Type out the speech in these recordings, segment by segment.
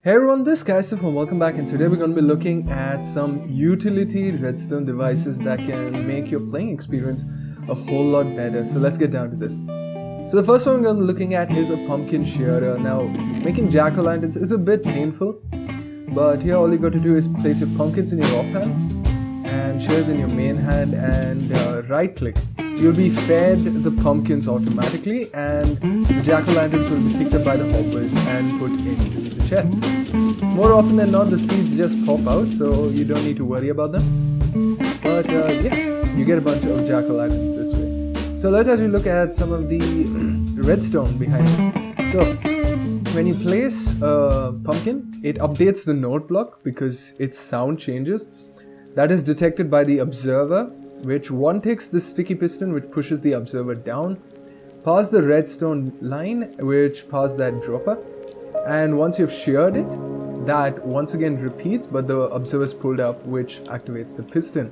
Hey everyone, this is Kaisif and welcome back, and today we're going to be looking at some utility redstone devices that can make your playing experience a whole lot better. So let's get down to this. So the first one we're going to be looking at is a pumpkin shearer. Now, making jack-o'-lanterns is a bit painful, but here all you got to do is place your pumpkins in your off hand and shears in your main hand and right click. You'll be fed the pumpkins automatically, and the jack-o'-lanterns will be picked up by the hoppers and put into the chest. More often than not, the seeds just pop out, so you don't need to worry about them. But yeah, you get a bunch of jack-o'-lanterns this way. So let's actually look at some of the redstone behind it. So when you place a pumpkin, it updates the note block because its sound changes. That is detected by the observer, which one takes the sticky piston which pushes the observer down, past the redstone line which past that dropper, and once you've sheared it, that once again repeats, but the observer is pulled up, which activates the piston.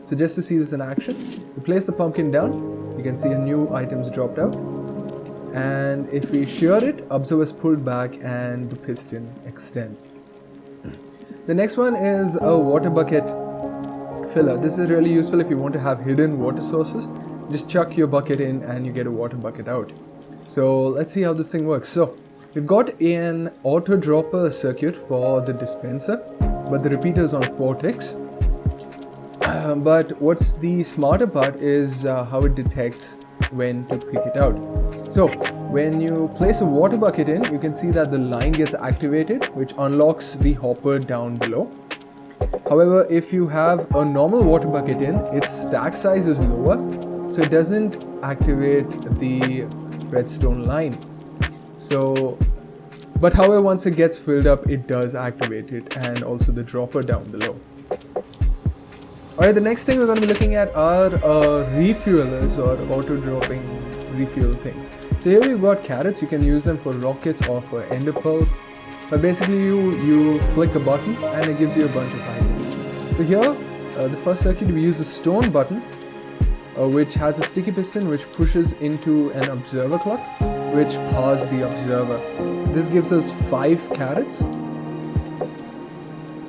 So just to see this in action, you place the pumpkin down, you can see a new items dropped out, and if we shear it, observer is pulled back and the piston extends. The next one is a water bucket filler. This is really useful if you want to have hidden water sources. Just chuck your bucket in and you get a water bucket out. So let's see how this thing works. So we've got an auto dropper circuit for the dispenser, but the repeater is on 4 ticks. But what's the smarter part is how it detects when to pick it out. So when you place a water bucket in, you can see that the line gets activated, which unlocks the hopper down below. However, if you have a normal water bucket in, its stack size is lower, so it doesn't activate the redstone line. But however, once it gets filled up, it does activate it, and also the dropper down below. Alright, the next thing we're going to be looking at are refuelers, or auto dropping refuel things. So here we've got carrots. You can use them for rockets or for ender pearls. But basically you click a button and it gives you a bunch of items. So here, the first circuit, we use the stone button, which has a sticky piston which pushes into an observer clock, which powers the observer. This gives us 5 carrots.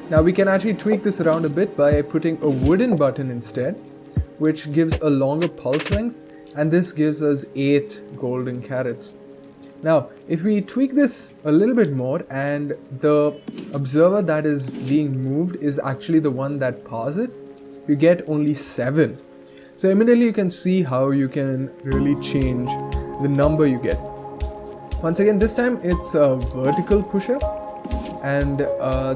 Now we can actually tweak this around a bit by putting a wooden button instead, which gives a longer pulse length, and this gives us 8 golden carrots. Now, if we tweak this a little bit more and the observer that is being moved is actually the one that powers it, you get only 7. So immediately you can see how you can really change the number you get. Once again, this time it's a vertical pusher, and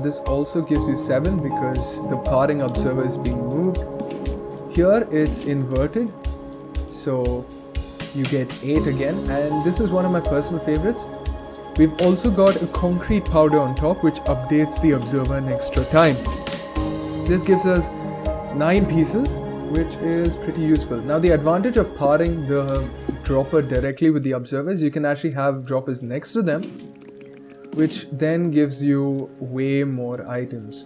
this also gives you 7 because the powering observer is being moved. Here it's inverted, so you get 8 again, and this is one of my personal favorites. We've also got a concrete powder on top which updates the observer an extra time. This gives us 9 pieces, which is pretty useful. Now the advantage of powering the dropper directly with the observers, you can actually have droppers next to them, which then gives you way more items.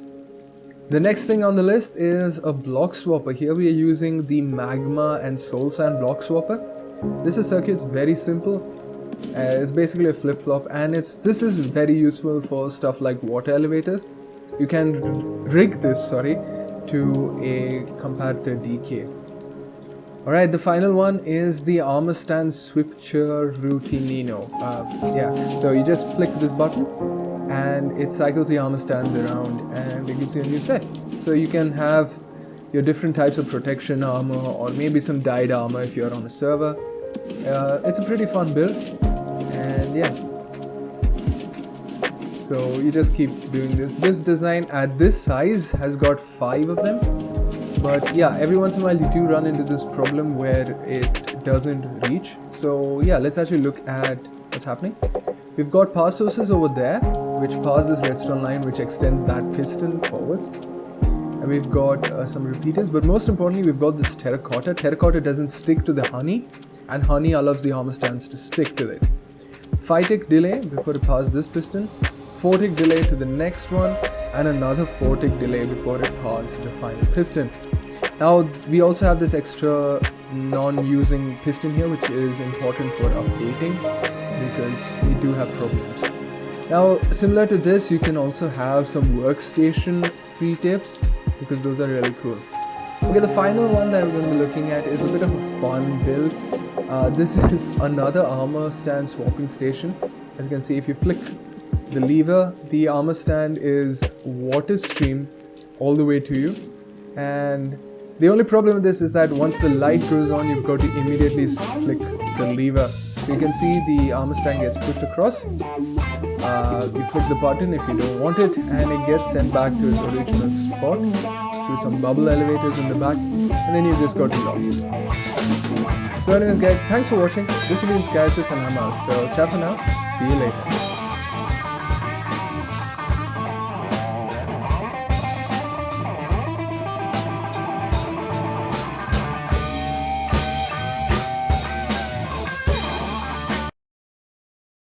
The next thing on the list is a block swapper. Here we are using the magma and soul sand block swapper. This circuit is very simple. It's basically a flip-flop, and this is very useful for stuff like water elevators. You can rig this, to a comparator decay. Alright, the final one is the armor stand switcher routinino. So you just flick this button and it cycles the armor stands around and it gives you a new set. So you can have your different types of protection armor, or maybe some dyed armor if you're on a server. It's a pretty fun build, and yeah, so you just keep doing this. This design at this size has got 5 of them, but yeah, every once in a while you do run into this problem where it doesn't reach. So yeah, let's actually look at what's happening. We've got power sources over there which powers this redstone line, which extends that piston forwards. And we've got some repeaters, but most importantly we've got this terracotta. Terracotta doesn't stick to the honey, and honey allows the armor stands to stick to it. 5 tick delay before it powers this piston, 4 tick delay to the next one, and another 4 tick delay before it powers the final piston. Now we also have this extra non-using piston here, which is important for updating because we do have problems. Now, similar to this, you can also have some workstation free tips, because those are really cool. Okay, the final one that we're going to be looking at is a bit of a fun build. This is another armor stand swapping station. As you can see, if you flick the lever, the armor stand is water stream all the way to you. And the only problem with this is that once the light goes on, you've got to immediately flick the lever. So you can see the armor stand gets pushed across. You click the button if you don't want it, and it gets sent back to its original spot through some bubble elevators in the back, and then you just go to lock. So anyways guys, thanks for watching. This has been Skysis and I'm out. So ciao for now. See you later.